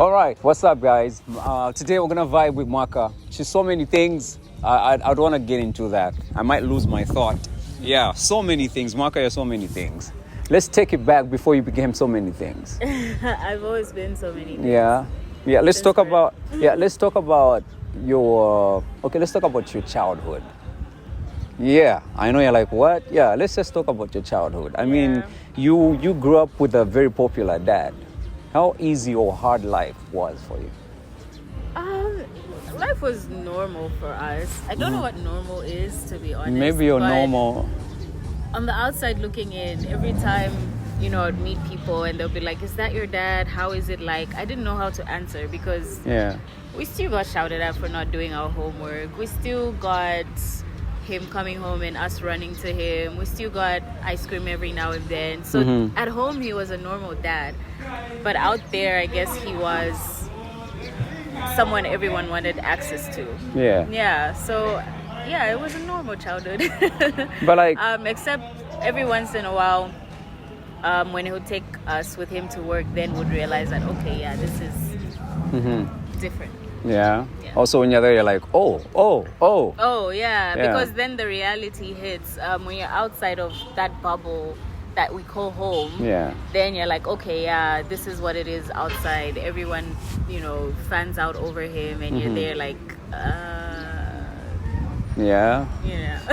All right, what's up, guys? Today we're gonna vibe with Mwaka. She's so many things. I don't want to get into that. I might lose my thought. Yeah, so many things. Mwaka, you're so many things. Let's take it back before you became so many things. I've always been so many things. Yeah. Let's talk about. Yeah, let's talk about your. Okay, let's talk about your childhood. Yeah, I know you're like, what? Yeah, let's just talk about your childhood. I mean, you grew up with a very popular dad. How easy or hard life was for you? Life was normal for us. I don't know what normal is, to be honest. Maybe you're normal. On the outside looking in, every time, I'd meet people and they'll be like, is that your dad? How is it like? I didn't know how to answer because we still got shouted at for not doing our homework. We still got him coming home and us running to him. We still got ice cream every now and then. So at home, he was a normal dad. But out there, I guess he was someone everyone wanted access to. Yeah. So, it was a normal childhood. But like... except every once in a while, when he would take us with him to work, then we'd realize that, okay, this is different. Yeah. Also, when you're there, you're like, oh. Yeah. Because then the reality hits. When you're outside of that bubble that we call home, then you're like, okay, this is what it is outside. Everyone, fans out over him, and you're there like,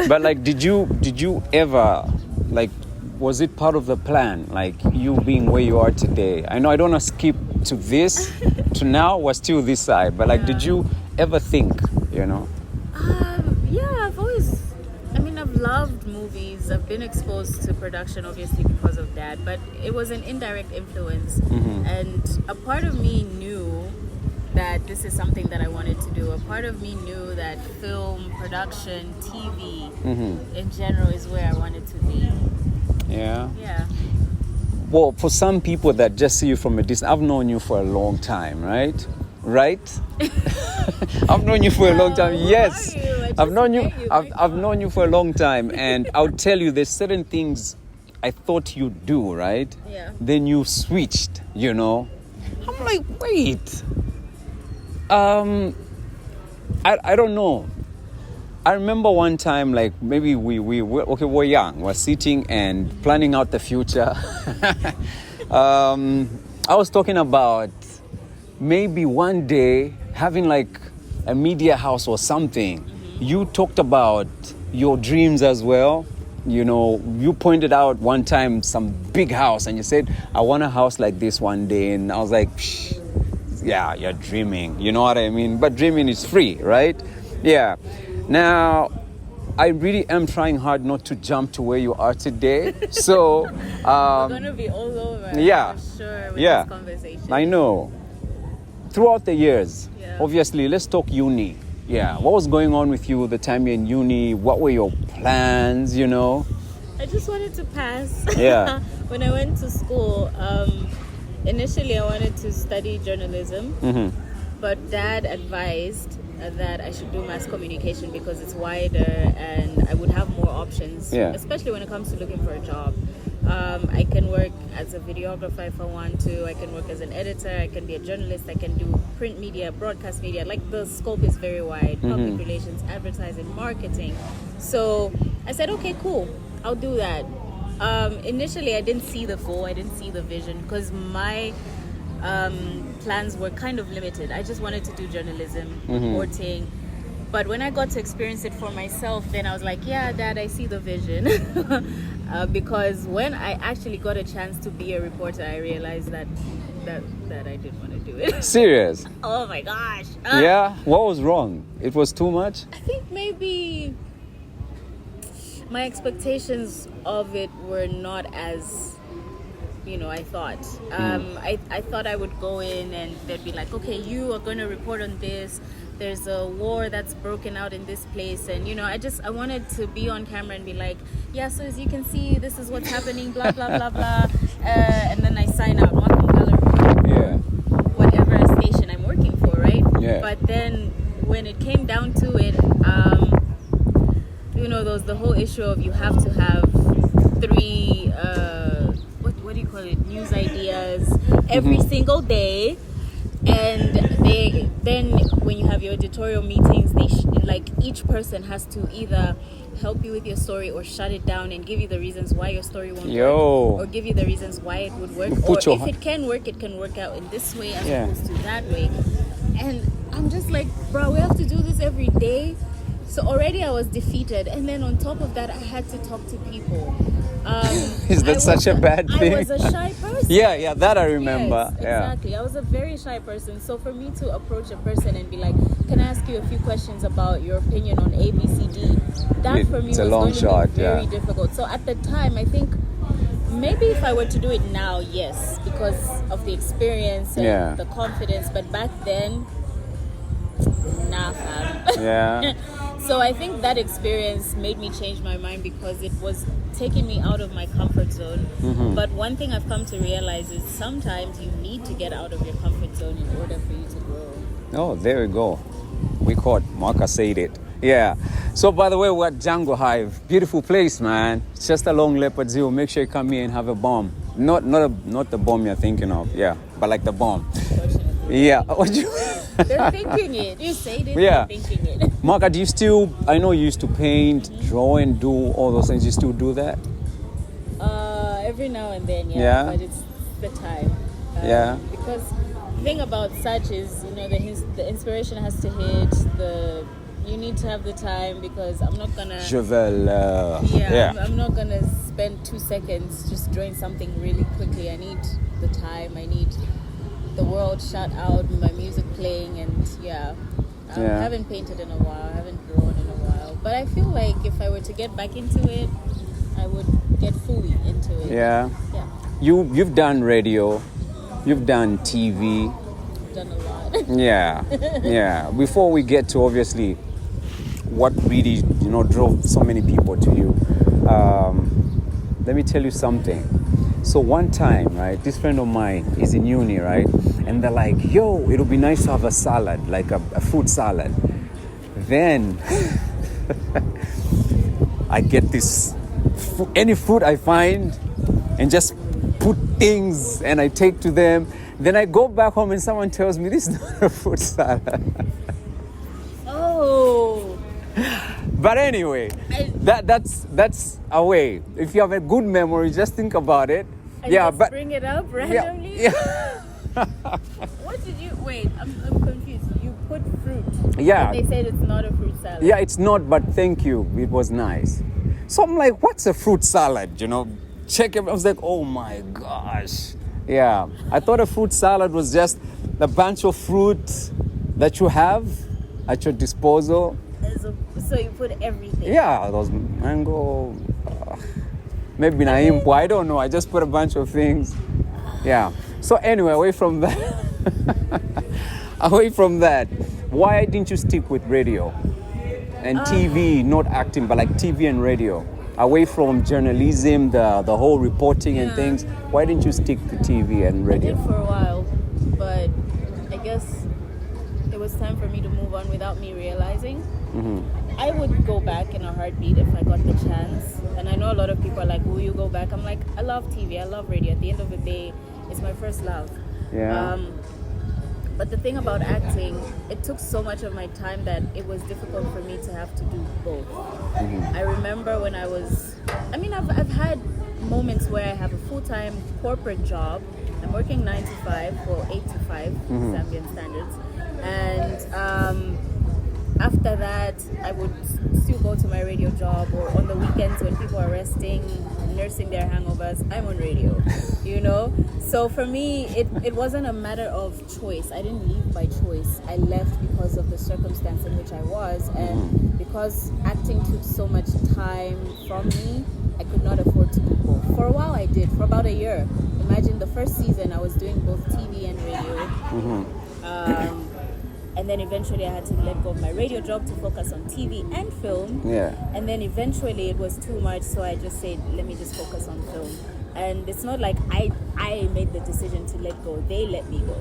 But like, did you ever, like, was it part of the plan, like you being where you are today? I know I don't want to skip to this, to now, we're still this side, but like, did you ever think, I've loved movies. I've been exposed to production, obviously, because of that, but it was an indirect influence. And a part of me knew that this is something that I wanted to do. A part of me knew that film, production, TV, in general, is where I wanted to be. Yeah. Well, for some people that just see you from a distance, I've known you for a long time, right? I've known you for a long time. Yes, I've known you. I've known you for a long time, and I'll tell you, there's certain things I thought you'd do, right? Yeah. Then you switched. I'm like, wait. I don't know. I remember one time, like maybe we're young, we're sitting and planning out the future. I was talking about maybe one day having like a media house or something. You talked about your dreams as well. You pointed out one time some big house and you said, I want a house like this one day. And I was like, yeah, you're dreaming. You know what I mean? But dreaming is free, right? Yeah. Now, I really am trying hard not to jump to where you are today. So, we're going to be all over. For sure, with this conversation. I know. Throughout the years, obviously, let's talk uni. Yeah, what was going on with you the time you're in uni? What were your plans, I just wanted to pass. Yeah. When I went to school, initially I wanted to study journalism, but Dad advised that I should do mass communication because it's wider and I would have more options, especially when it comes to looking for a job. I can work as a videographer if I want to. I can work as an editor. I can be a journalist. I can do print media, broadcast media. Like, the scope is very wide. Public relations, advertising, marketing. So I said, okay, cool. I'll do that. Initially, I didn't see the goal. I didn't see the vision because my plans were kind of limited. I just wanted to do journalism, reporting. But when I got to experience it for myself, then I was like, yeah, Dad, I see the vision. Because when I actually got a chance to be a reporter, I realized that I didn't want to do it. Serious? Oh my gosh. Yeah? What was wrong? It was too much? I think maybe my expectations of it were not as, I thought. I thought I would go in and they'd be like, okay, you are going to report on this. There's a war that's broken out in this place, and I wanted to be on camera and be like, yeah, so as you can see, this is what's happening, blah blah blah blah, and then I sign out Mwaka Mugala, whatever station I'm working for, right? But then when it came down to it, there was the whole issue of you have to have 3 what do you call it, news ideas every single day. And then when you have your editorial meetings, like each person has to either help you with your story or shut it down and give you the reasons why your story won't work, or give you the reasons why it would work, or if it can work out in this way as opposed to that way. And I'm just like, bro, we have to do this every day. So already I was defeated, and then on top of that, I had to talk to people. Is that such a bad thing? I was a shy person. Yeah, that I remember. Yes, exactly. I was a very shy person. So for me to approach a person and be like, can I ask you a few questions about your opinion on A, B, C, D? That for me was going to be very difficult. So at the time, I think maybe if I were to do it now, yes, because of the experience and the confidence. But back then, nah, fam. Yeah. So I think that experience made me change my mind because it was taking me out of my comfort zone. But one thing I've come to realize is sometimes you need to get out of your comfort zone in order for you to grow. Oh, there we go. We caught Mwaka said it. Yeah. So by the way, we're at Jungle Hive. Beautiful place, man. It's just along Leopard Zoo. Make sure you come here and have a bomb. Not the bomb you're thinking of. Yeah, but like the bomb. Yeah. What you? They're thinking it. You say it. Yeah. They're thinking it. Mwaka, do you still? I know you used to paint, draw, and do all those things. You still do that? Every now and then, yeah. But it's the time. Because the thing about such is, the inspiration has to hit. You need to have the time because I'm not gonna. I'm not gonna spend 2 seconds just drawing something really quickly. I need the time. I need the world shut out, my music playing, and I haven't painted in a while, I haven't drawn in a while. But I feel like if I were to get back into it, I would get fully into it. Yeah. You've done radio, you've done TV. I've done a lot. Yeah. Before we get to obviously what really drove so many people to you, let me tell you something. So one time, right, this friend of mine is in uni, right? And they're like, yo, it'll be nice to have a salad, like a fruit salad. Then I get this, any fruit I find and just put things and I take to them. Then I go back home and someone tells me this is not a fruit salad. Oh. But anyway, that's a way. If you have a good memory, just think about it. But bring it up randomly. Yeah. What did you? Wait, I'm confused. You put fruit. Yeah. But they said it's not a fruit salad. Yeah, it's not. But thank you. It was nice. So I'm like, what's a fruit salad? Check it. I was like, oh my gosh. Yeah, I thought a fruit salad was just a bunch of fruit that you have at your disposal. So you put everything? Yeah, those mango, maybe naimpo, I don't know. I just put a bunch of things. Yeah. So anyway, away from that, why didn't you stick with radio and TV, not acting, but like TV and radio? Away from journalism, the whole reporting and things, why didn't you stick to TV and radio? I did for a while, but I guess it was time for me to move on without me realizing. I would go back in a heartbeat if I got the chance. And I know a lot of people are like, will you go back? I'm like, I love TV, I love radio. At the end of the day, it's my first love. Yeah. But the thing about acting, it took so much of my time that it was difficult for me to have to do both. I remember when I've had moments where I have a full-time corporate job. I'm working 9 to 5 or 8 to 5 Zambian standards. And after that, I would still go to my radio job, or on the weekends when people are resting, nursing their hangovers, I'm on radio, So for me, it wasn't a matter of choice. I didn't leave by choice. I left because of the circumstance in which I was, and because acting took so much time from me, I could not afford to do both. For a while I did, for about a year. Imagine the first season I was doing both TV and radio. And then eventually I had to let go of my radio job to focus on TV and film. Yeah. And then eventually it was too much, so I just said, let me just focus on film. And it's not like I made the decision to let go. They let me go.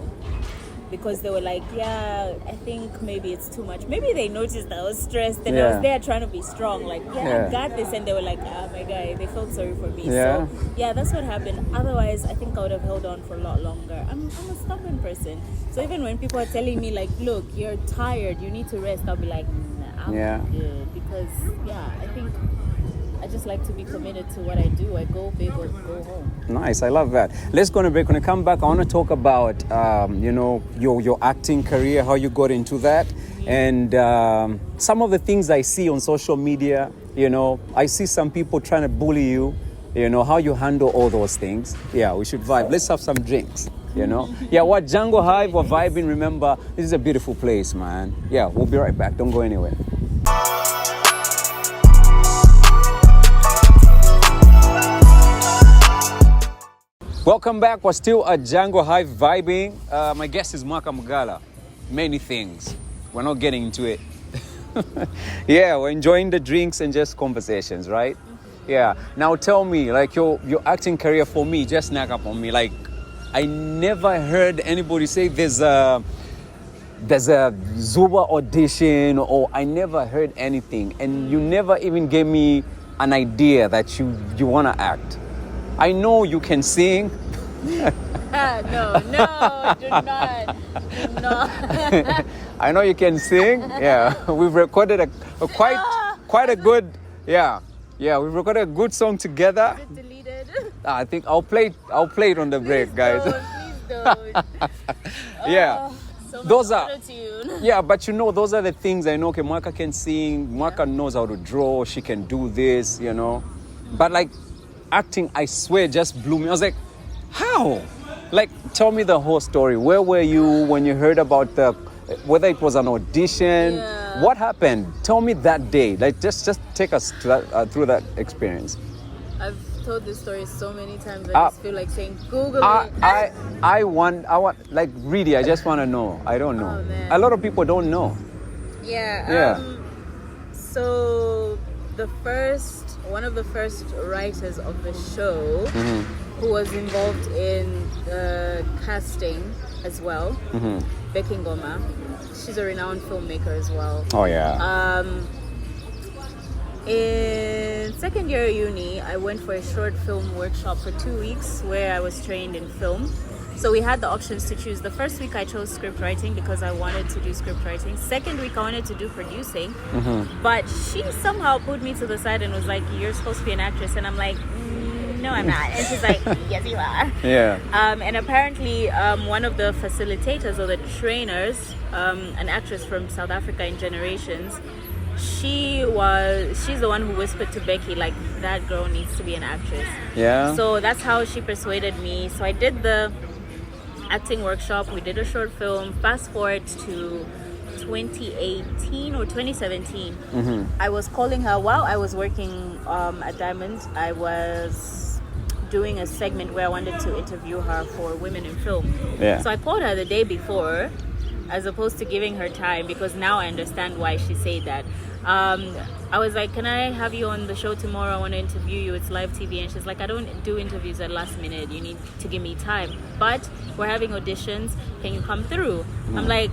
because they were like, yeah, I think maybe it's too much. Maybe they noticed I was stressed and I Yeah. was there trying to be strong, like, Yeah. I got this, and they were like, ah, my guy, they felt sorry for me. Yeah. So yeah, that's what happened. Otherwise, I think I would have held on for a lot longer. I'm a stubborn person, so even when people are telling me like, look, you're tired, you need to rest, I'll be like, nah, I'm good, because I think I just like to be committed to what I do. I go big or go home. Nice, I love that. Let's go on a break. When I come back, I want to talk about your acting career, how you got into that, and some of the things I see on social media. I see some people trying to bully you. How you handle all those things. Yeah, we should vibe. Let's have some drinks. Yeah, what Django Hive, we're vibing. Remember, this is a beautiful place, man. Yeah, we'll be right back. Don't go anywhere. Welcome back. We're still at Django Hive vibing. My guest is Mwaka Mugala. Many things. We're not getting into it. Yeah, we're enjoying the drinks and just conversations, right? Yeah. Now tell me, like your acting career, for me, just snuck up on me. Like, I never heard anybody say there's a ZUBA audition, or I never heard anything, and you never even gave me an idea that you want to act. I know you can sing. No, do not. I know you can sing. Yeah, we've recorded a quite a good. Yeah, we've recorded a good song together. Is it deleted? I think I'll play it on the break, guys. Please don't. Yeah. So Those are auto-tune. Yeah, but those are the things I know. Okay, Mwaka can sing. Mwaka knows how to draw. She can do this. But like acting, I swear, just blew me. I was like, how? Like, tell me the whole story. Where were you when you heard about whether it was an audition? Yeah. What happened? Tell me that day. Like, just take us to that, through that experience. I've told this story so many times. I just feel like saying, Google it. I want, like, really, I just want to know. I don't know. Oh, man. A lot of people don't know. Yeah. So one of the first writers of the show, who was involved in the casting as well, Becky Ngoma. She's a renowned filmmaker as well. Oh yeah. In second year uni, I went for a short film workshop for 2 weeks where I was trained in film. So we had the options to choose. The first week I chose script writing because I wanted to do script writing. Second week I wanted to do producing. But she somehow put me to the side and was like, you're supposed to be an actress. And I'm like, no, I'm not. And she's like, yes, you are. Yeah. And apparently one of the facilitators or the trainers, an actress from South Africa in Generations, she's the one who whispered to Becky, like, that girl needs to be an actress. Yeah. So that's how she persuaded me. So I did the acting workshop. We did a short film. Fast forward to 2018 or 2017. I was calling her while I was working at Diamond. I was doing a segment where I wanted to interview her for Women in Film. Yeah. So I called her the day before, as opposed to giving her time, because now I understand why she said that. I was like, can I have you on the show tomorrow? I want to interview you. It's live TV. And she's like, I don't do interviews at last minute. You need to give me time. But we're having auditions. Can you come through? I'm like,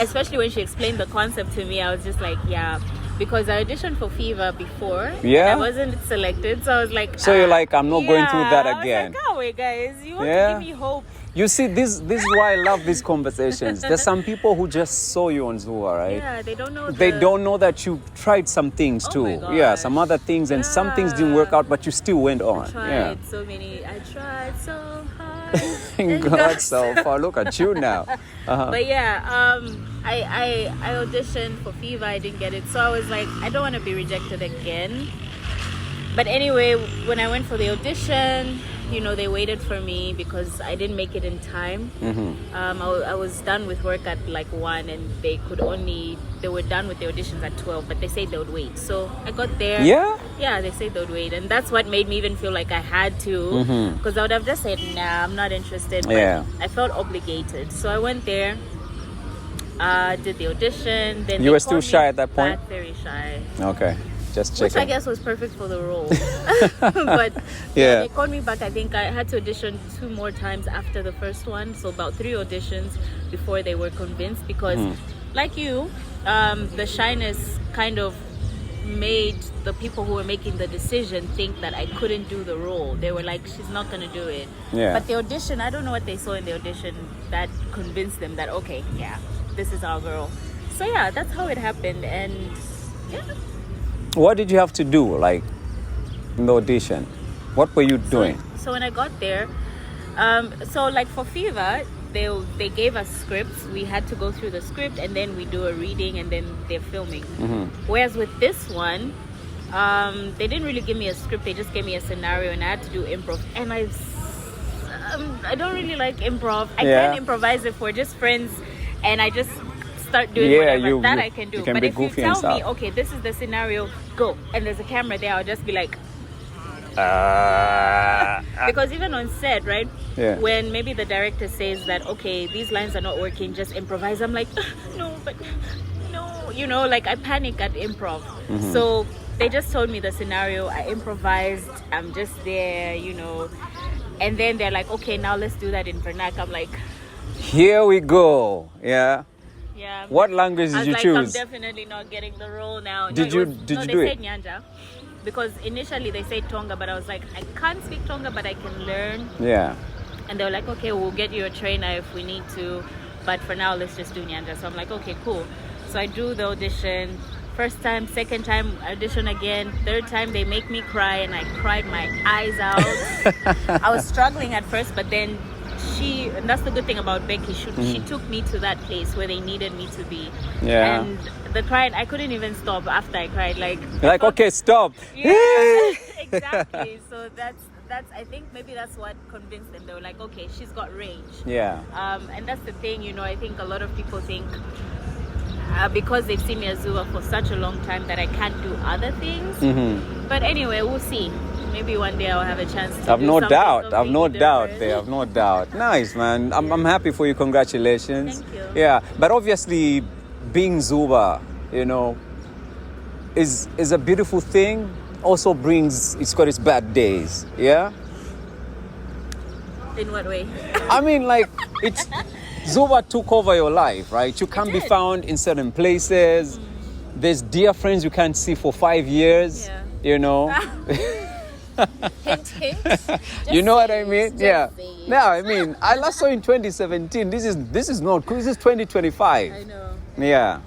especially when she explained the concept to me, I was just like, yeah. Because I auditioned for Fever before. Yeah. I wasn't selected. So I was like, so you're like, I'm not going through that again. I was like, oh, wait, guys. You want to give me hope. You see, this is why I love these conversations. There's some people who just saw you on ZUBA, right? Yeah, they don't know. They don't know that you tried some things too. My gosh. Yeah, some other things, and some things didn't work out, but you still went on. I tried so hard. And got so far. Look at you now. But yeah, I auditioned for Fever. I didn't get it, so I was like, I don't want to be rejected again. But anyway, when I went for the audition, they waited for me because I didn't make it in time. I was done with work at like 1, and they were done with the auditions at 12, but they said they would wait. So I got there. Yeah, they said they would wait, and that's what made me even feel like I had to, because I would have just said, nah, I'm not interested. But I felt obligated, so I went there, did the audition. Then you were still shy at that point? Very shy. Okay. Just Which checking. I guess was perfect for the role. But Yeah. they called me back. I think I had to audition 2 more times after the first one. So about 3 auditions before they were convinced. Because like you, the shyness kind of made the people who were making the decision think that I couldn't do the role. They were like, she's not going to do it. Yeah. But the audition, I don't know what they saw in the audition that convinced them that, okay, yeah, this is our girl. So yeah, that's how it happened. And yeah. What did you have to do, like, in the audition? What were you doing? So when I got there, so like for Fever, they gave us scripts. We had to go through the script and then we do a reading and then they're filming. Whereas with this one, they didn't really give me a script. They just gave me a scenario and I had to do improv. And I don't really like improv. I can improvise if we're just friends and I just start doing whatever I can do. But if you tell me, okay, this is the scenario, go, and there's a camera there, I'll just be like, because even on set, right? Yeah. When maybe the director says that, okay, these lines are not working, just improvise. I'm like, no, you know, like I panic at improv. So they just told me the scenario. I improvised. I'm just there, you know. And then they're like, okay, now let's do that in vernac. I'm like, here we go. Yeah. Yeah. What language did you choose? I'm definitely not getting the role now. Did you do they it? said Nyanja. Because initially they said Tonga, but I was like, I can't speak Tonga, but I can learn. Yeah. And they were like, okay, we'll get you a trainer if we need to. But for now, let's just do Nyanja. So I'm like, okay, cool. So I do the audition. First time, second time, audition again. Third time, they make me cry, and I cried my eyes out. I was struggling at first, but then and that's the good thing about Becky, she took me to that place where they needed me to be. Yeah. And the crying, I couldn't even stop after I cried. Like, Okay, stop. Yeah, exactly. So that's I think maybe that's what convinced them. They were like, okay, she's got range. Yeah. And that's the thing, you know, I think a lot of people think because they've seen me as ZUBA for such a long time that I can't do other things. But anyway, we'll see. Maybe one day I'll have a chance to I've do no something doubt. I've no completely doubt different. there. I've no doubt. Nice, man. I'm happy for you. Congratulations. Thank you. Yeah, but obviously, being ZUBA, you know, is a beautiful thing. Also it's got its bad days. Yeah. In what way? I mean, like, it's ZUBA took over your life, right? You can't be found in certain places. There's dear friends you can't see for 5 years. Yeah. You know. Hint, hint. You know what I mean? Yeah. say it. No, I mean, I last saw in 2017. This is not cool. This is 2025. I know. Yeah.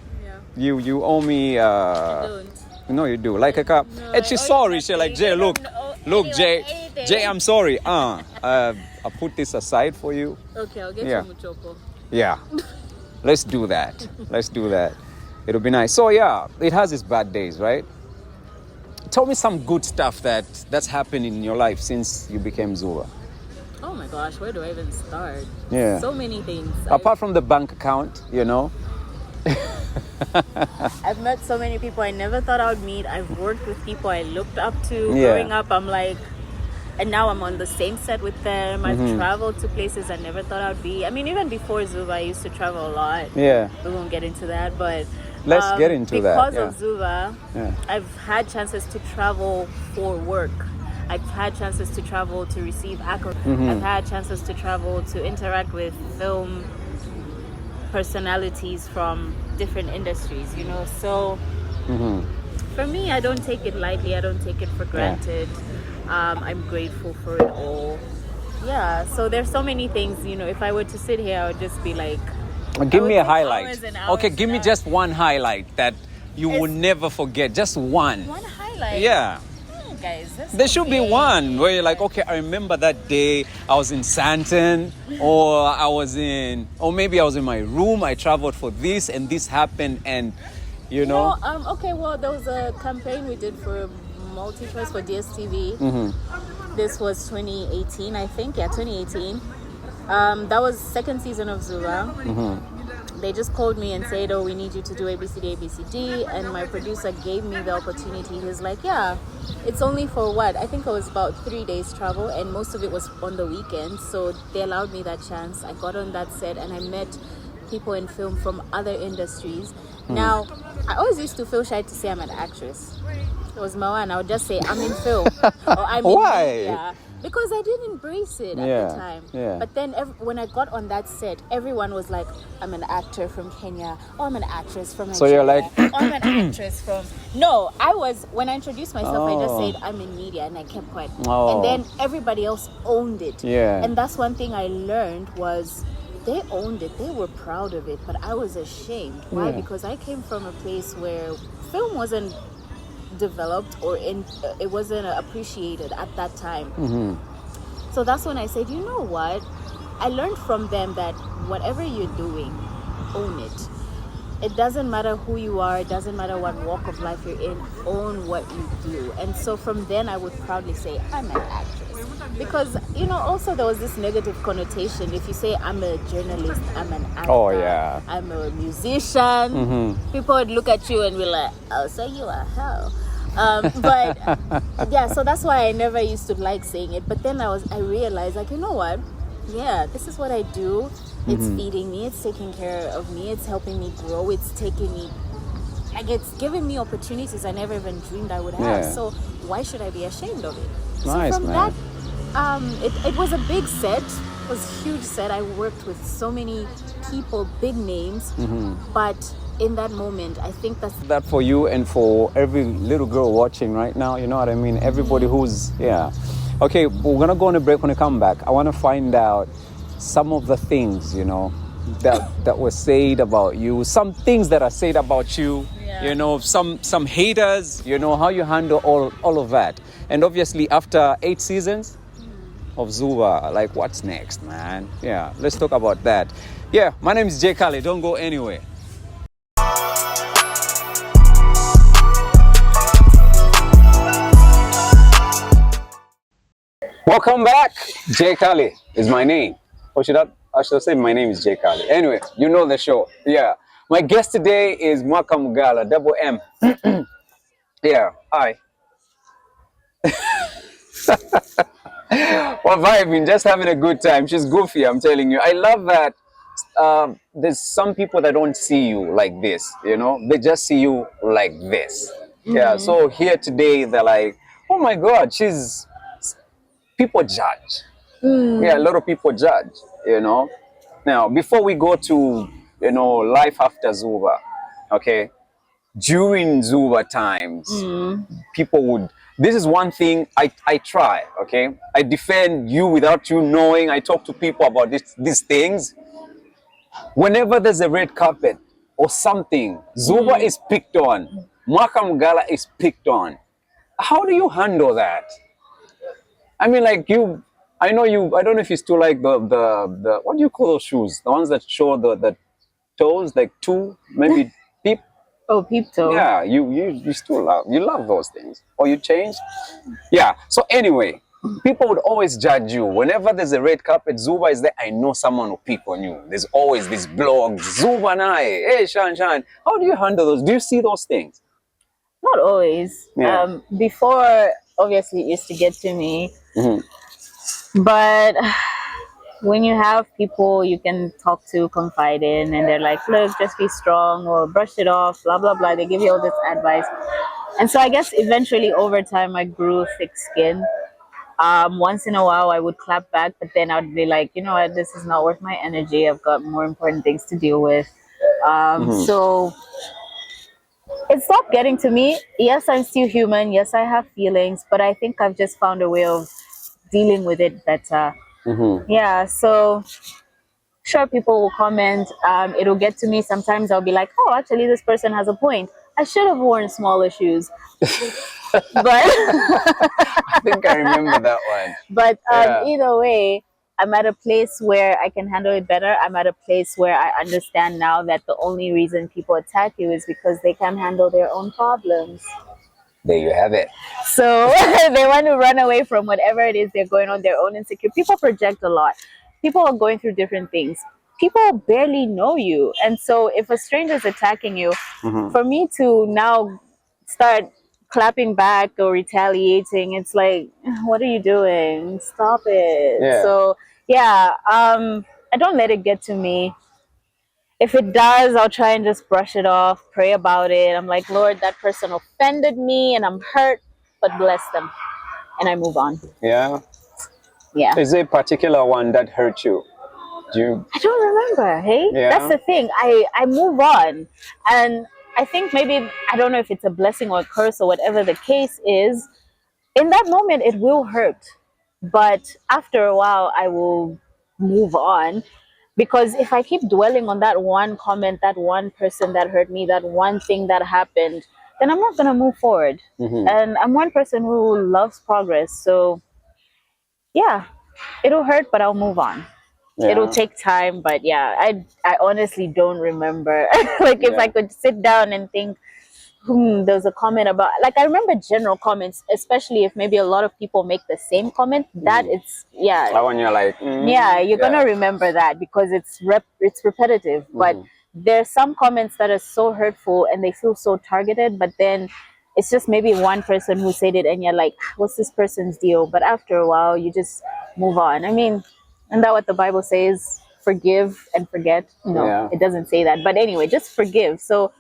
Yeah. You owe me. Don't. No, you do. Like a cup. No, And she's I owe you sorry. She's like, nothing. Jay, I look, don't owe look, anyone Jay, anything. Jay, I'm sorry. I put this aside for you. Okay, I'll get Yeah. you muchoko. Yeah. Let's do that. Let's do that. It'll be nice. So yeah, it has its bad days, right? Tell me some good stuff that's happened in your life since you became ZUBA. Oh my gosh, where do I even start? Yeah. So many things. Apart from the bank account, you know. I've met so many people I never thought I would meet. I've worked with people I looked up to. Yeah. Growing up, I'm like, and now I'm on the same set with them. I've traveled to places I never thought I would be. I mean, even before ZUBA, I used to travel a lot. Yeah. We won't get into that, but Let's get into that. because Yeah. of ZUBA, Yeah. I've had chances to travel for work. I've had chances to travel to receive accolades. I've had chances to travel to interact with film personalities from different industries, you know. So for me, I don't take it lightly. I don't take it for granted. I'm grateful for it all. Yeah, so there's so many things, you know. If I were to sit here, I would just be like, Give I me would a take highlight. hours and hours Okay, give me and just one highlight that you will never forget. Just one. one highlight. Yeah. Guys, that's There should be okay. one where you're like, okay, I remember that day I was in Santon, or maybe I was in my room, I traveled for this and this happened, and you know. Okay, well, there was a campaign we did for multi-choice for DSTV. This was 2018, I think. Yeah, 2018. That was second season of ZUBA. They just called me and said, oh, we need you to do ABCD, ABCD. And my producer gave me the opportunity. He was like, yeah, it's only for what? I think it was about 3 days travel, and most of it was on the weekend. So they allowed me that chance. I got on that set and I met people in film from other industries. Now, I always used to feel shy to say I'm an actress. was Mawan, I would just say I'm in film or I'm in Why? media, because I didn't embrace it at the time. But then when I got on that set, everyone was like, I'm an actor from Kenya, or I'm an actress from Nigeria, So you're like, or I'm an actress from... No, when I introduced myself, I just said I'm in media, and I kept quiet. And then everybody else owned it. And that's one thing I learned was they owned it. They were proud of it, but I was ashamed. Why? Because I came from a place where film wasn't developed or it wasn't appreciated at that time. So that's when I said, you know what? I learned from them that whatever you're doing, own it. It doesn't matter who you are. It doesn't matter what walk of life you're in. Own what you do. And so from then I would proudly say I'm an actress. Because, you know, also there was this negative connotation. If you say I'm a journalist, I'm an actor, I'm a musician, people would look at you and be like, oh, so you are hoe. But yeah, so that's why I never used to like saying it. But then I realized, like, you know what? Yeah, this is what I do. It's feeding me, it's taking care of me, it's helping me grow, it's taking me, like, it's giving me opportunities I never even dreamed I would have. So why should I be ashamed of it? Nice, so from man. that, it was a big set. It was a huge set. I worked with so many people, big names, but in that moment, I think that's that for you and for every little girl watching right now, you know what I mean? Everybody who's, Okay, we're gonna go on a break. When I come back, I wanna find out some of the things, you know, that were said about you, some things that are said about you, you know, some haters, you know, how you handle all of that. And obviously after 8 seasons of ZUBA, like, what's next, man? Yeah, let's talk about that. Yeah, my name is Kale. Don't go anywhere. Welcome back. Kale is my name. Or I should say my name is Kale. Anyway, you know the show. Yeah. My guest today is Mwaka Mugala, double M. Yeah, hi. We're vibing, just having a good time. She's goofy, I'm telling you. I love that there's some people that don't see you like this, you know? They just see you like this. Yeah, so here today, they're like, oh my God, people judge. Yeah, a lot of people judge, you know. Now, before we go to, you know, life after ZUBA, okay, during ZUBA times, people would, this is one thing I try, okay? I defend you without you knowing. I talk to people about these things. Whenever there's a red carpet or something, ZUBA is picked on. Mwaka Mugala is picked on. How do you handle that? I mean, like, I know you, I don't know if you still like the what do you call those shoes? The ones that show the toes, like two, maybe peep. Oh, peep toe. Yeah, you still love those things. Or you change? Yeah. So anyway, people would always judge you. Whenever there's a red carpet, ZUBA is there. I know someone will pick on you. There's always this blog, ZUBA and I. Hey, Shan. How do you handle those? Do you see those things? Not always. Before, obviously, it used to get to me. But when you have people you can talk to, confide in, and they're like, look, just be strong or brush it off, blah, blah, blah. They give you all this advice. And so I guess eventually over time, I grew thick skin. Once in a while, I would clap back, but then I'd be like, you know what, this is not worth my energy. I've got more important things to deal with. So it stopped getting to me. Yes, I'm still human. Yes, I have feelings, but I think I've just found a way of dealing with it better. Yeah, so sure, people will comment. It'll get to me. Sometimes I'll be like, oh, actually, this person has a point. I should have worn smaller shoes. But I think I remember that one. But either way, I'm at a place where I can handle it better. I'm at a place where I understand now that the only reason people attack you is because they can't handle their own problems. There you have it. So they want to run away from whatever it is they're going on, their own insecurity. People project a lot. People are going through different things. People barely know you. And so if a stranger is attacking you, for me to now start clapping back or retaliating, it's like, what are you doing? Stop it. So yeah, I don't let it get to me. If it does, I'll try and just brush it off, pray about it. I'm like, Lord, that person offended me and I'm hurt, but bless them. And I move on. Yeah. Yeah. Is there a particular one that hurt you? I don't remember. Hey, Yeah. That's the thing. I move on, and I think maybe, I don't know if it's a blessing or a curse or whatever the case is. In that moment, it will hurt, but after a while, I will move on. Because if I keep dwelling on that one comment, that one person that hurt me, that one thing that happened, then I'm not gonna move forward. And I'm one person who loves progress, so yeah, it'll hurt, but I'll move on. Yeah. It'll take time, but yeah, I honestly don't remember. Like if Yeah. I could sit down and think, there's a comment about, like, I remember general comments, especially if maybe a lot of people make the same comment. That it's That one you're like, yeah, you're gonna remember that because it's repetitive. But there's some comments that are so hurtful and they feel so targeted, but then it's just maybe one person who said it and you're like, what's this person's deal? But after a while you just move on. I mean, isn't that what the Bible says? Forgive and forget. No, it doesn't say that, but anyway, just forgive. So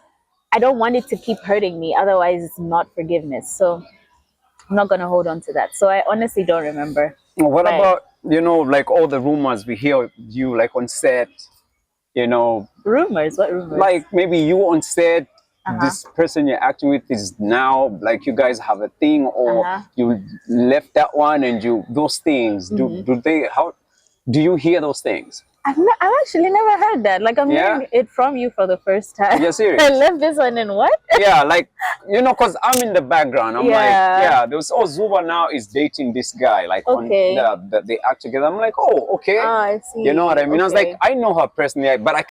I don't want it to keep hurting me, otherwise it's not forgiveness. So I'm not gonna hold on to that. So I honestly don't remember. What about, like all the rumors we hear you like on set, Rumors? What rumors? like maybe you on set, this person you're acting with is now like you guys have a thing, or you left that one and those things, how do you hear those things? I've actually never heard that. Like, I'm hearing it from you for the first time. You're serious? I left this one in what? Yeah, like, because I'm in the background. I'm like, there was, ZUBA now is dating this guy. Like, on they act together. I'm like, oh, okay. I see. You know what I mean? I was like, I know her personally, but I